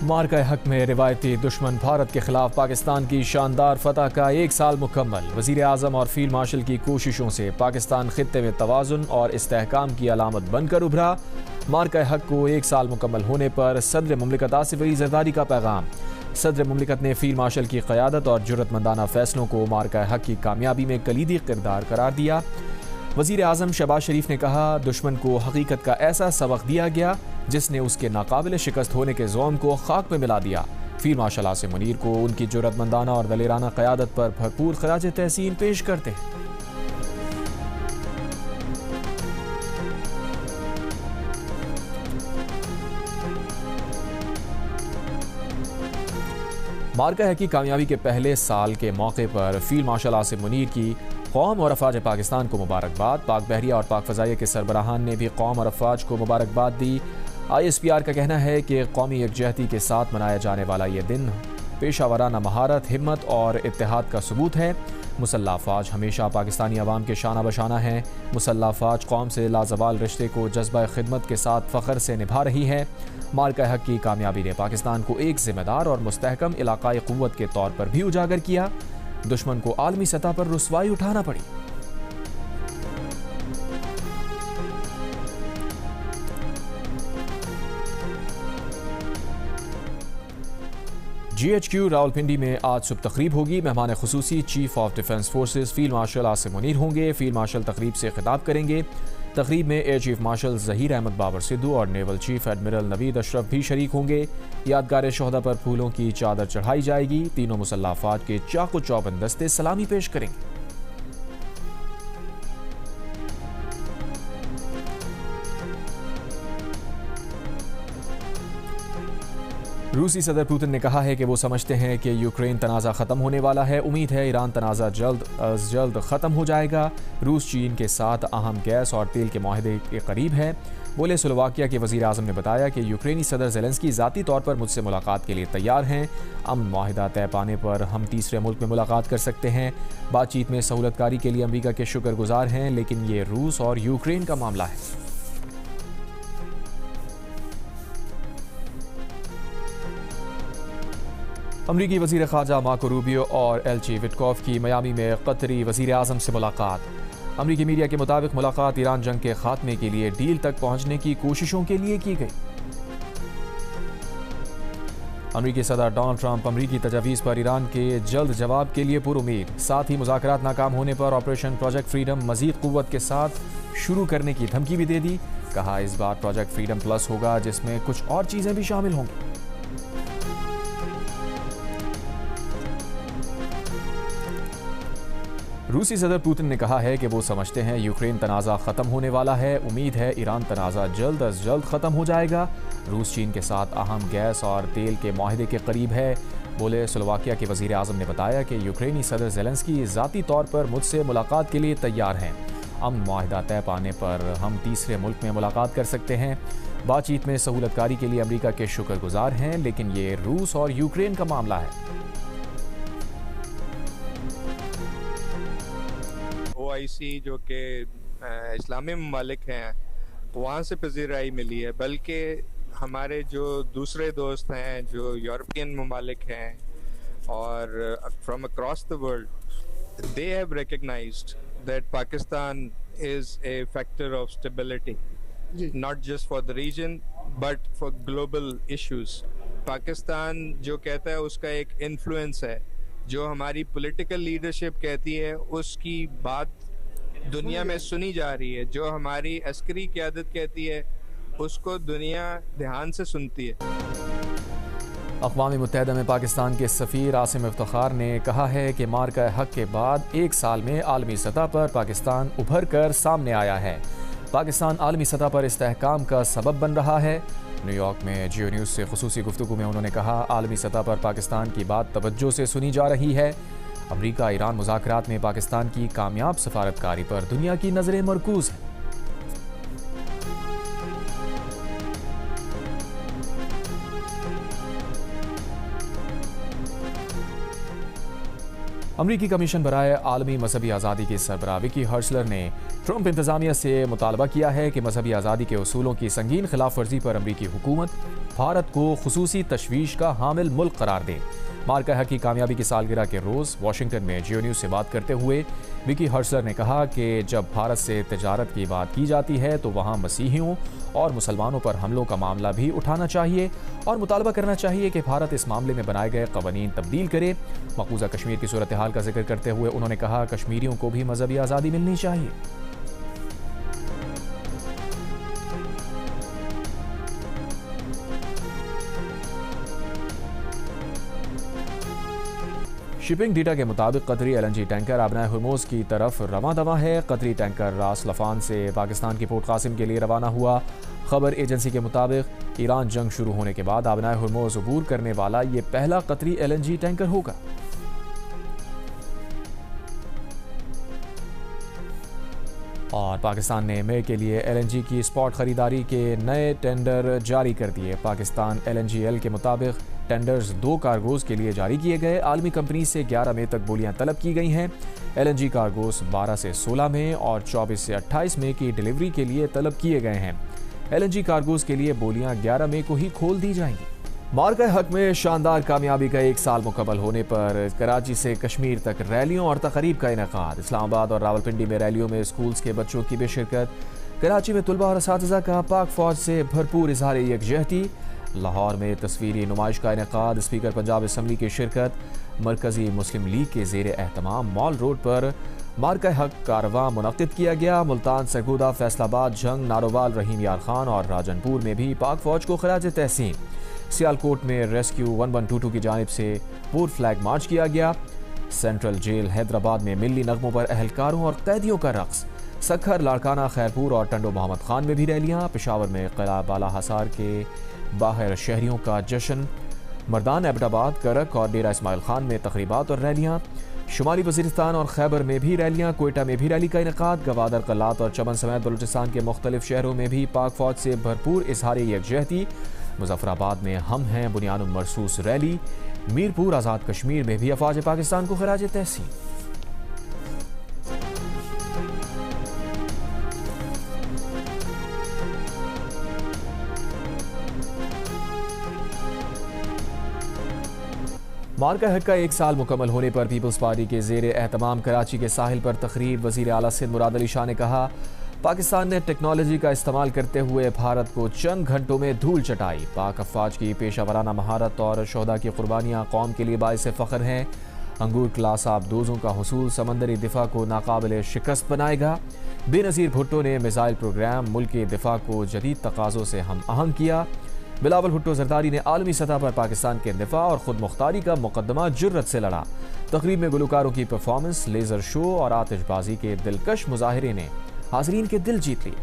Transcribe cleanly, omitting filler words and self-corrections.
मार्का हक में रिवायती दुश्मन भारत के खिलाफ पाकिस्तान की शानदार फतह का 1 साल मुकम्मल। वज़ीर आज़म और फील्ड मार्शल की कोशिशों से पाकिस्तान खित्ते में तवाज़ुन और इस्तेहकाम की अलामत बनकर उभरा। मार्का हक को 1 साल मुकम्मल होने पर सदर मुमलिकत आसिफ अली ज़रदारी का पैगाम। सदर मुमलिकत ने फील्ड मार्शल की क़यादत और जुर्रतमंदाना फैसलों को मार्का हक की कामयाबी में कलीदी किरदार करार दिया। वज़ीर आज़म शहबाज शरीफ ने कहा, दुश्मन को हकीकत का ऐसा सबक दिया गया जिसने उसके नाकाबिल शिकस्त होने के ज़ौम को खाक में मिला दिया। फील्ड मार्शल आसिम मुनीर को उनकी जुर्रतमंदाना और दलेराना क़यादत पर भरपूर खराज तहसीन पेश करते हैं। मार्का हक की कामयाबी के पहले साल के मौके पर फील्ड मार्शल आसिम मुनीर की कौम और अफवाज पाकिस्तान को मुबारकबाद। पाक बहरिया और पाक फ़ज़ाइया के सरबराहान ने भी कौम और अफवाज को मुबारकबाद दी। ISPR का कहना है कि कौमी यकजहती के साथ मनाया जाने वाला ये दिन पेशा वराना महारत, हिम्मत और इत्तेहाद का सबूत है। मुसल्लह अफवाज हमेशा पाकिस्तानी अवाम के शाना बशाना हैं। मुसल्लह अफवाज कौम से लाजवाल रिश्ते को जज्बा खिदमत के साथ फ़ख्र से निभा रही है। मार्का हक की कामयाबी ने पाकिस्तान को एक जिम्मेदार और मुस्तहकम इलाकाई क़ुव्वत के तौर पर भी उजागर किया। दुश्मन को आलमी सतह पर रुसवाई उठाना पड़ी। GHQ रावलपिंडी में आज सुबह तकरीब होगी। मेहमान खुसूसी chief of defence forces field marshal Asim Munir होंगे। फील्ड मार्शल तकरीब से खिताब करेंगे। तकरीब में air chief marshal Zaheer Ahmed Babar Sidhu और naval chief admiral Naveed Ashraf भी शरीक होंगे। यादगार शोहदा पर फूलों की चादर चढ़ाई जाएगी। तीनों मुसल्लह अफवाज के चाको चौबंद दस्ते सलामी पेश करेंगे। रूसी सदर पुतिन ने कहा है कि वो समझते हैं कि यूक्रेन तनाज़ा ख़त्म होने वाला है। उम्मीद है ईरान तनाज़ा जल्द ख़त्म हो जाएगा। रूस चीन के साथ अहम गैस और तेल के माहदे के करीब है। बोले स्लोवाकिया के वज़ीर आज़म ने बताया कि यूक्रेनी सदर ज़ेलेंस्की ज़ाती तौर पर मुझसे मुलाकात के लिए तैयार हैं। अमन माहिदा तय पाने पर हम तीसरे मुल्क में मुलाकात कर सकते हैं। बातचीत में सहूलतकारी के लिए अमरीका के शुक्रगुजार हैं, लेकिन ये रूस और यूक्रेन का मामला है। अमरीकी वज़ीर ख़ारजा मार्को रूबियो और एल्ची विटकॉफ की मियामी में कतरी वज़ीर आज़म से मुलाकात। अमरीकी मीडिया के मुताबिक मुलाकात ईरान जंग के खात्मे के लिए डील तक पहुंचने की कोशिशों के लिए की गई। अमरीकी सदर डोनाल्ड ट्रंप अमरीकी तजावीज़ पर ईरान के जल्द जवाब के लिए पुरुमीद। साथ ही मुज़ाकरात नाकाम होने पर ऑपरेशन प्रोजेक्ट फ्रीडम मज़ीद क़ुव्वत के साथ शुरू करने की धमकी भी दे दी। कहा, इस बार प्रोजेक्ट फ्रीडम प्लस होगा जिसमें कुछ और चीज़ें भी शामिल होंगी। रूसी सदर पुतिन ने कहा है कि वो समझते हैं यूक्रेन तनाज़ा ख़त्म होने वाला है। उम्मीद है ईरान तनाज़ा जल्द अज जल्द ख़त्म हो जाएगा। रूस चीन के साथ अहम गैस और तेल के माहदे के करीब है। बोले स्लोवाकिया के वज़ीर आज़म ने बताया कि यूक्रेनी सदर ज़ेलेंस्की ज़ाती तौर पर मुझसे मुलाकात के लिए तैयार हैं। अमन माहिदा तय पाने पर हम तीसरे मुल्क में मुलाकात कर सकते हैं। बातचीत में सहूलतकारी के लिए अमरीका के शुक्रगुजार हैं, लेकिन ये रूस और यूक्रेन का मामला है। OIC जो कि इस्लामी ममालिक हैं वहाँ से पज़ीराई मिली है, बल्कि हमारे जो दूसरे दोस्त हैं जो यूरोपियन ममालिक हैं और from across the world, they have recognised that Pakistan is a factor of stability not just for the region but for global issues. Pakistan जो कहता है उसका एक इन्फ्लुएंस है, जो हमारी पॉलिटिकल लीडरशिप कहती है उसकी बात दुनिया में सुनी जा रही है, जो हमारी अस्करी क़यादत कहती है उसको दुनिया ध्यान से सुनती है। अक़वाम मुत्तहिदा में पाकिस्तान के सफ़ीर आसिम इफ्तिखार ने कहा है कि मार्का हक के बाद 1 साल में आलमी सतह पर पाकिस्तान उभर कर सामने आया है। पाकिस्तान आलमी सतह पर इस्तेहकाम का सबब बन रहा है। न्यूयॉर्क में जियो न्यूज़ से खुसूसी गुफ्तगू में उन्होंने कहा, आलमी सतह पर पाकिस्तान की बात तवज्जो से सुनी जा रही है। अमरीका ईरान मुज़ाकरात में पाकिस्तान की कामयाब सफारतकारी पर दुनिया की नज़रें मरकूज़ हैं। अमरीकी कमीशन बराए आलमी मजहबी आज़ादी की सरबराह विकी हर्सलर ने ट्रंप इंतज़ामिया से मुतालबा किया है कि मजहबी आज़ादी के उसूलों की संगीन खिलाफ वर्जी पर अमरीकी हुकूमत भारत को खुसूसी तशवीश का हामिल मुल्क करार दें। मार्का हक की कामयाबी की सालगिरह के रोज़ वाशिंगटन में जियो न्यूज़ से बात करते हुए विकी हर्सलर ने कहा कि जब भारत से तिजारत की बात की जाती है तो वहाँ मसीहियों और मुसलमानों पर हमलों का मामला भी उठाना चाहिए और मुतालबा करना चाहिए कि भारत इस मामले में बनाए गए कवानीन तब्दील करे। मकबूजा कश्मीर की सूरत हाल का जिक्र करते हुए उन्होंने कहा कश्मीरियों को भी मजहबी आज़ादी मिलनी चाहिए। शिपिंग डेटा के मुताबिक कतरी LNG टैंकर आबनाए हुर्मुज़ की तरफ रवां दवा है। कतरी टैंकर रास लफान से पाकिस्तान के पोर्ट कासिम के लिए रवाना हुआ। खबर एजेंसी के मुताबिक ईरान जंग शुरू होने के बाद आबनाए हुर्मुज़ अबूर करने वाला ये पहला कतरी LNG टैंकर होगा। और पाकिस्तान ने मई के लिए LNG की स्पॉट खरीदारी के नए टेंडर जारी कर दिए। पाकिस्तान LNGL के मुताबिक टेंडर्स 2 कार्गोज के लिए जारी किए गए। आलमी कंपनी से 11 मई तक बोलियां तलब की गई हैं। LNG कार्गोज 12 से 16 मई और 24 से 28 मई की डिलीवरी के लिए तलब किए गए हैं। LNG कार्गोज के लिए बोलियां 11 मई को ही खोल दी जाएंगी। मार्का हक में शानदार कामयाबी का 1 साल मुकम्मल होने पर कराची से कश्मीर तक रैलियों और तकरीब का इनेकाद। इस्लामाबाद और रावलपिंडी में रैलियों में स्कूल्स के बच्चों की भी शिरकत। कराची में तुलबा और असातिज़ा का पाक फौज से भरपूर इज़हार यकजहती। लाहौर में तस्वीरी नुमाइश का इनेकाद। स्पीकर पंजाब असम्बली की शिरकत। मरकजी मुस्लिम लीग के ज़ेर एहतमाम मॉल रोड पर मार्का हक कारवां मुनक़िद किया गया। मुल्तान, सरगोदा, फैसलाबाद, झंग, नारोवाल, रहीम यार खान और राजनपुर में भी पाक फौज को खराज तहसीन। सियालकोट में रेस्क्यू 1122 की जानिब से वोट फ्लैग मार्च किया गया। सेंट्रल जेल हैदराबाद में मिल्ली नगमों पर अहलकारों और कैदियों का रक्स। सखर, लाड़काना, खैरपुर और टंडो मोहम्मद खान में भी रैलियां। पेशावर में किला बाला हसार के बाहर शहरियों का जश्न। मर्दान, एबटाबाद, करक और डेरा इस्माइल खान में तकरीबात और रैलियां। शुमाली वज़ीरिस्तान और खैबर में भी रैलियां। कोयटा में भी रैली का इनेकाद। गवादर, कलात और चमन समेत बलूचिस्तान के मुख्तलिफ शहरों में भी पाक फौज से भरपूर इज़हार यकजहती। मुजफ्फराबाद में हम हैं बुनियानुल मरसूस रैली। मीरपुर, आज़ाद कश्मीर में भी अफवाज पाकिस्तान को खराज तहसीन। मार्का हक का 1 साल मुकम्मल होने पर पीपल्स पार्टी के ज़ेर एहतमाम कराची के साहिल पर तकरीब। वज़ीर आला सिंध मुराद अली शाह ने कहा पाकिस्तान ने टेक्नोलॉजी का इस्तेमाल करते हुए भारत को चंद घंटों में धूल चटाई। पाक अफवाज की पेशावराना महारत और शोहदा की कुर्बानियाँ कौम के लिए बाइस फ़ख्र हैं। अंगूर क्लास आबदोज़ों का हुसूल समंदरी दिफा को नाकाबिल शिकस्त बनाएगा। बेनज़ीर भुट्टो ने मिसाइल प्रोग्राम मुल्क के दिफा को जदीद तकाज़ों से हम आहंग किया। बिलावल भुट्टो जरदारी ने आलमी सतह पर पाकिस्तान के दिफा और खुद मुख्तारी का मुकदमा जुर्रत से लड़ा। तकरीब में गुलकारों की परफॉर्मेंस, लेज़र शो और आतिशबाजी के दिलकश मुजाहरे ने हाज़रीन के दिल जीत लिए।